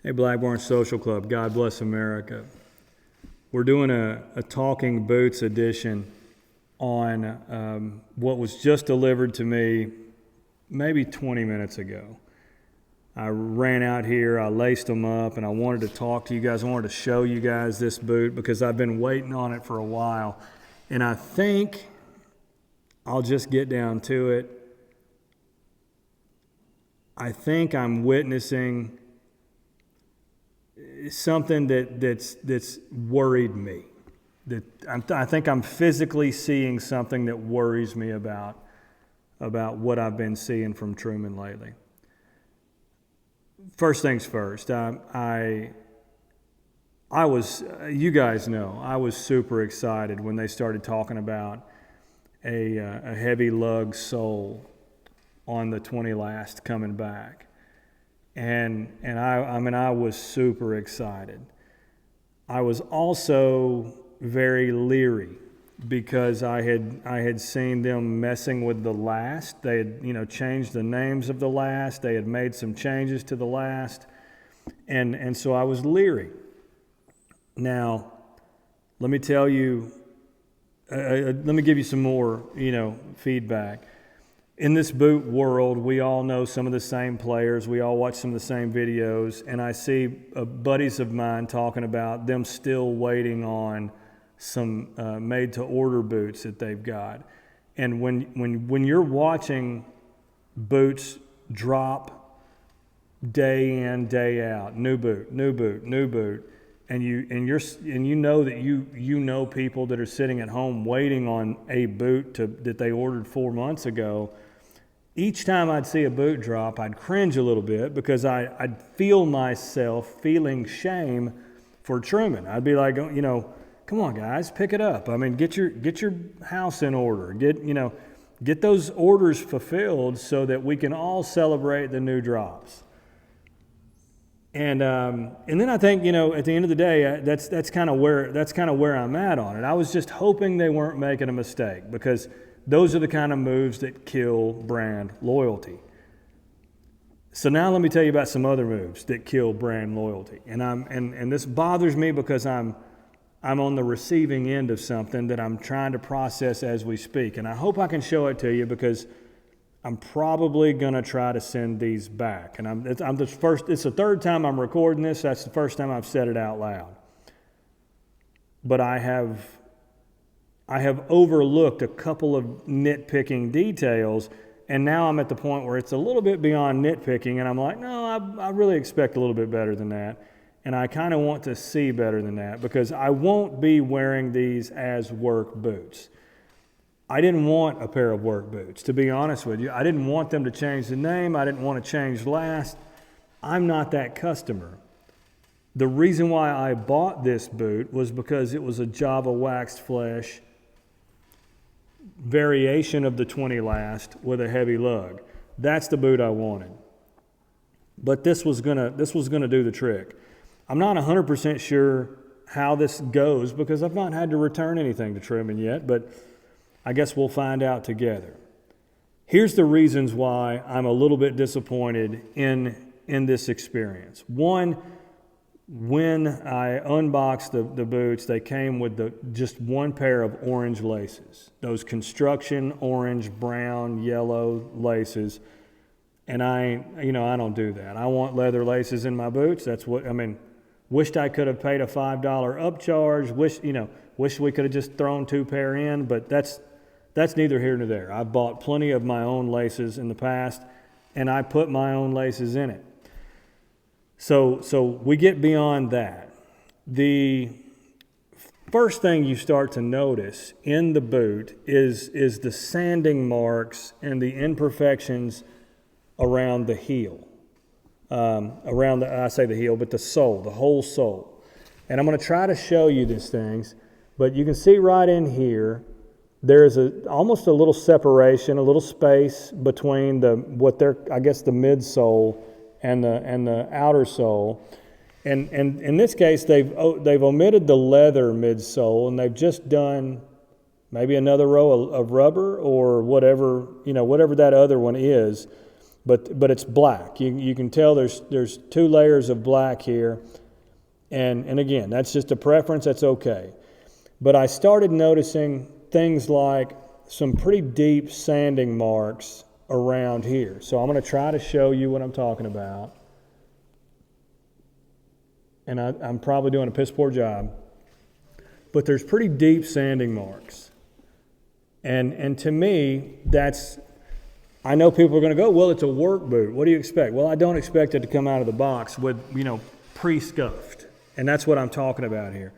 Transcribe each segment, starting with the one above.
Hey, Blackburn Social Club, God bless America. We're doing a Talking Boots edition on what was just delivered to me maybe 20 minutes ago. I ran out here, I laced them up, and I wanted to talk to you guys. I wanted to show you guys this boot because I've been waiting on it for a while. And I think I'll just get down to it. I think I'm witnessing something that's worried me. I think I'm physically seeing something that worries me about what I've been seeing from Truman lately. First things first, I was, you guys know, I was super excited when they started talking about a heavy lug sole on the 20 last coming back. And I was super excited. I was also very leery because I had seen them messing with the last. They had changed the names of the last. They had made some changes to the last, and so I was leery. Now, let me tell you. Let me give you some more feedback. In this boot world, we all know some of the same players. We all watch some of the same videos. And I see buddies of mine talking about them still waiting on some made-to-order boots that they've got. And when you're watching boots drop day in, day out, new boot, and you know that you know people that are sitting at home waiting on a boot that they ordered 4 months ago. Each time I'd see a boot drop, I'd cringe a little bit because I'd feel myself feeling shame for Truman. I'd be like, come on guys, pick it up. I mean, get your house in order. Get those orders fulfilled so that we can all celebrate the new drops. And then I think at the end of the day, that's kind of where I'm at on it. I was just hoping they weren't making a mistake because those are the kind of moves that kill brand loyalty. So now let me tell you about some other moves that kill brand loyalty. And this bothers me because I'm on the receiving end of something that I'm trying to process as we speak. And I hope I can show it to you because I'm probably going to try to send these back. And it's the third time I'm recording this. That's the first time I've said it out loud. But I have overlooked a couple of nitpicking details, and now I'm at the point where it's a little bit beyond nitpicking, and I'm like, no, I really expect a little bit better than that. And I kind of want to see better than that because I won't be wearing these as work boots. I didn't want a pair of work boots, to be honest with you. I didn't want them to change the name. I didn't want to change last. I'm not that customer. The reason why I bought this boot was because it was a Java waxed flesh variation of the 20 last with a heavy lug. That's the boot I wanted. But this was gonna do the trick. I'm not 100% sure how this goes because I've not had to return anything to Truman yet, but I guess we'll find out together. Here's the reasons why I'm a little bit disappointed in this experience. One, when I unboxed the boots, they came with just one pair of orange laces, those construction orange, brown, yellow laces. And I don't do that. I want leather laces in my boots. Wished I could have paid a $5 upcharge. Wish we could have just thrown 2 pair in, but that's neither here nor there. I've bought plenty of my own laces in the past, and I put my own laces in it. So we get beyond that. The first thing you start to notice in the boot is the sanding marks and the imperfections around the heel. I say the heel, but the sole, the whole sole. And I'm going to try to show you these things, but you can see right in here, there's almost a little separation, a little space between the midsole and the outer sole. And in this case, they've omitted the leather midsole, and they've just done maybe another row of rubber or whatever that other one is. but it's black. You can tell there's 2 layers of black here, and again, that's just a preference. That's okay. But I started noticing things like some pretty deep sanding marks around here. So I'm going to try to show you what I'm talking about. And I'm probably doing a piss poor job. But there's pretty deep sanding marks. And to me, I know people are going to go, well, it's a work boot. What do you expect? Well, I don't expect it to come out of the box with, pre-scuffed. And that's what I'm talking about here.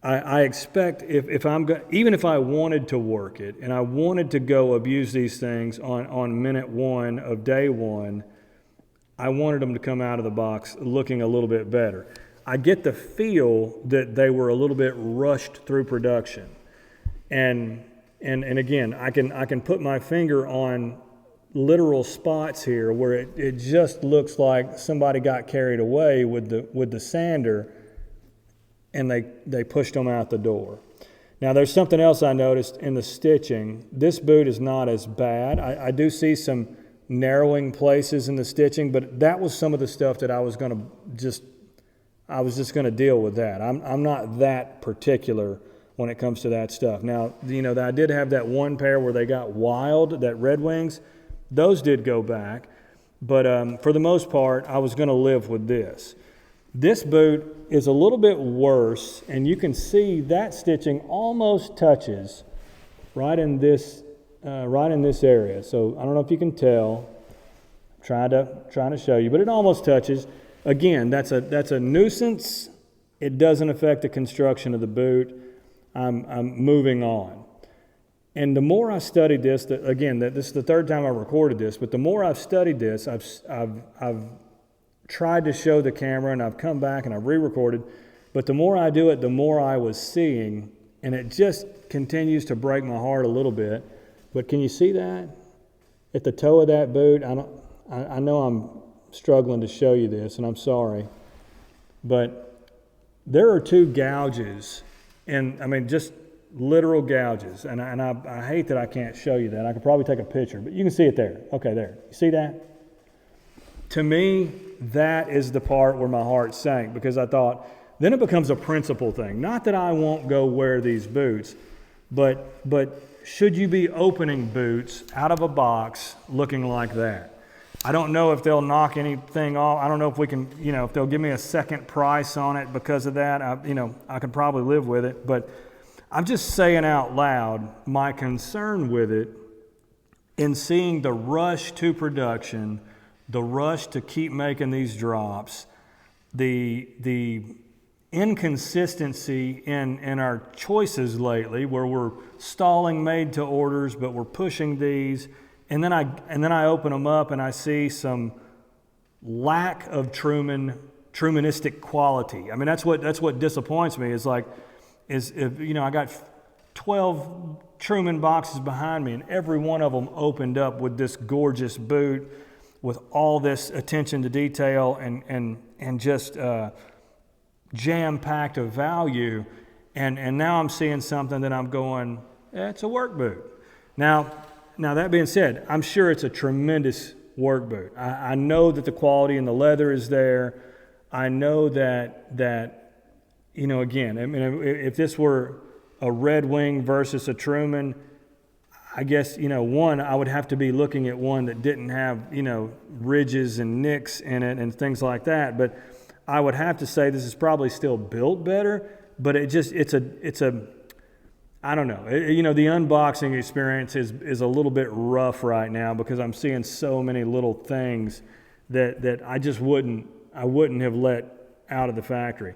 I expect even if I wanted to work it and I wanted to go abuse these things on minute 1 of day 1, I wanted them to come out of the box looking a little bit better. I get the feel that they were a little bit rushed through production. And again, I can put my finger on literal spots here where it just looks like somebody got carried away with the sander and they pushed them out the door. Now there's something else I noticed in the stitching. This boot is not as bad. I do see some narrowing places in the stitching, but that was some of the stuff that I was just going to deal with that. I'm not that particular when it comes to that stuff. Now, I did have that one pair where they got wild, that Red Wings. Those did go back, but for the most part, I was going to live with this. This boot is a little bit worse, and you can see that stitching almost touches right in this area. So I don't know if you can tell. Trying to show you, but it almost touches. Again, that's a nuisance. It doesn't affect the construction of the boot. I'm moving on. And the more I studied this, this is the 3rd time I recorded this, but the more I've studied this, I've tried to show the camera, and I've come back and I've re-recorded, but the more I do it, the more I was seeing, and it just continues to break my heart a little bit. But can you see that? At the toe of that boot, I know I'm struggling to show you this, and I'm sorry, but there are 2 gouges, and just literal gouges, and I hate that I can't show you that. I could probably take a picture, but you can see it there. Okay, there. You see that? To me, that is the part where my heart sank, because I thought, then it becomes a principle thing. Not that I won't go wear these boots, but should you be opening boots out of a box looking like that? I don't know if they'll knock anything off. I don't know if we can, if they'll give me a second price on it because of that. I could probably live with it. But I'm just saying out loud my concern with it in seeing the rush to production, the rush to keep making these drops, the inconsistency in our choices lately, where we're stalling made to orders, but we're pushing these. And then I open them up and I see some lack of Trumanistic quality. I mean, that's what disappoints me. Is if I got 12 Truman boxes behind me, and every one of them opened up with this gorgeous boot, with all this attention to detail and just jam-packed of value. And now I'm seeing something that I'm going, it's a work boot. Now, that being said, I'm sure it's a tremendous work boot. I know that the quality in the leather is there. I know that again, if this were a Red Wing versus a Truman, I guess, one, I would have to be looking at one that didn't have, ridges and nicks in it and things like that. But I would have to say this is probably still built better, but it's a I don't know. The unboxing experience is a little bit rough right now, because I'm seeing so many little things that I wouldn't have let out of the factory.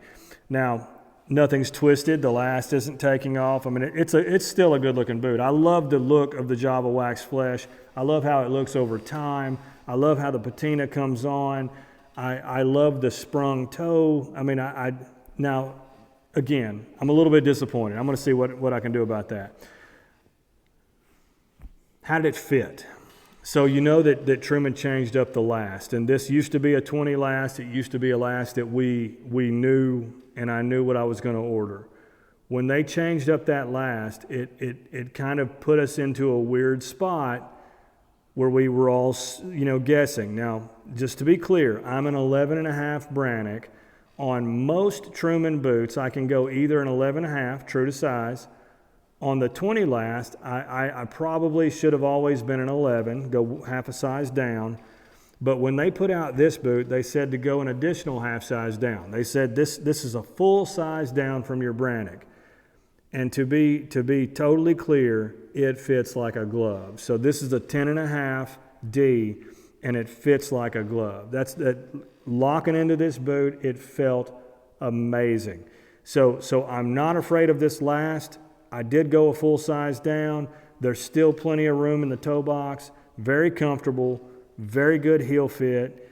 Now, nothing's twisted. The last isn't taking off. I mean, it's still a good looking boot. I love the look of the Java Wax Flesh. I love how it looks over time. I love how the patina comes on. I love the sprung toe. I mean, now. Again, I'm a little bit disappointed. I'm going to see what I can do about that. How did it fit? So that Truman changed up the last, and this used to be a 20 last. It used to be a last that we knew, and I knew what I was going to order. When they changed up that last, it kind of put us into a weird spot where we were all, guessing. Now, just to be clear, I'm an 11.5 Brannock. On most Truman boots, I can go either an 11.5, true to size. On the 20 last, I probably should have always been an 11, go half a size down. But when they put out this boot, they said to go an additional half size down. They said this is a full size down from your Brannock. And to be totally clear, it fits like a glove. So this is a 10.5 D, and it fits like a glove. That's that. Locking into this boot, it felt amazing. So I'm not afraid of this last. I did go a full size down. There's still plenty of room in the toe box. Very comfortable, very good heel fit.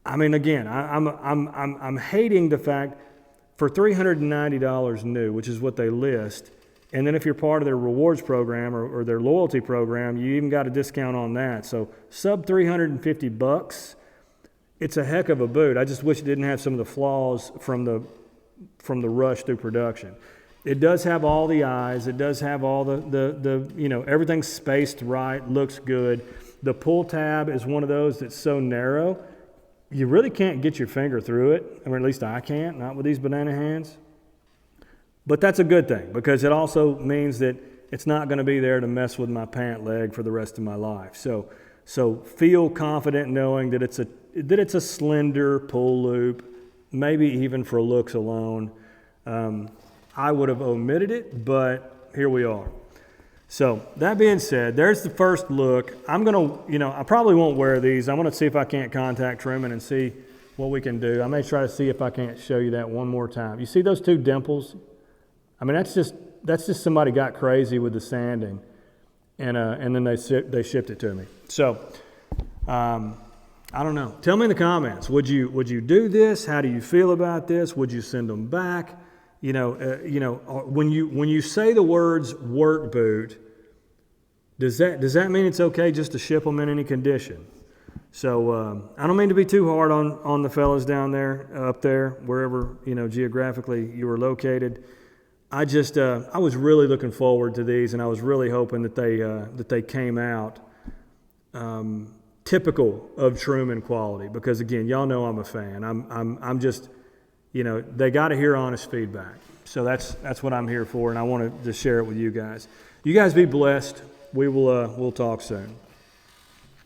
I mean, again, I'm hating the fact for $390 new, which is what they list, and then if you're part of their rewards program or their loyalty program, you even got a discount on that. So sub $350. It's a heck of a boot. I just wish it didn't have some of the flaws from the rush through production. It does have all the eyes. It does have all the everything's spaced right, looks good. The pull tab is one of those that's so narrow, you really can't get your finger through it. I mean, at least I can't, not with these banana hands. But that's a good thing because it also means that it's not going to be there to mess with my pant leg for the rest of my life. So feel confident knowing that it's a slender pull loop, maybe even for looks alone. I would have omitted it, but here we are. So that being said, there's the first look. I'm going to, I probably won't wear these. I'm going to see if I can't contact Truman and see what we can do. I may try to see if I can't show you that one more time. You see those two dimples? I mean, that's just somebody got crazy with the sanding, and then they shipped it to me. So I don't know. Tell me in the comments. Would you do this? How do you feel about this? Would you send them back? When you say the words work boot, does that mean it's okay just to ship them in any condition? So I don't mean to be too hard on the fellas down there, up there, wherever geographically you were located. I was really looking forward to these, and I was really hoping that they came out typical of Truman quality. Because again, y'all know I'm a fan. I'm just. They got to hear honest feedback. So that's what I'm here for, and I wanted to share it with you guys. You guys be blessed. We'll talk soon.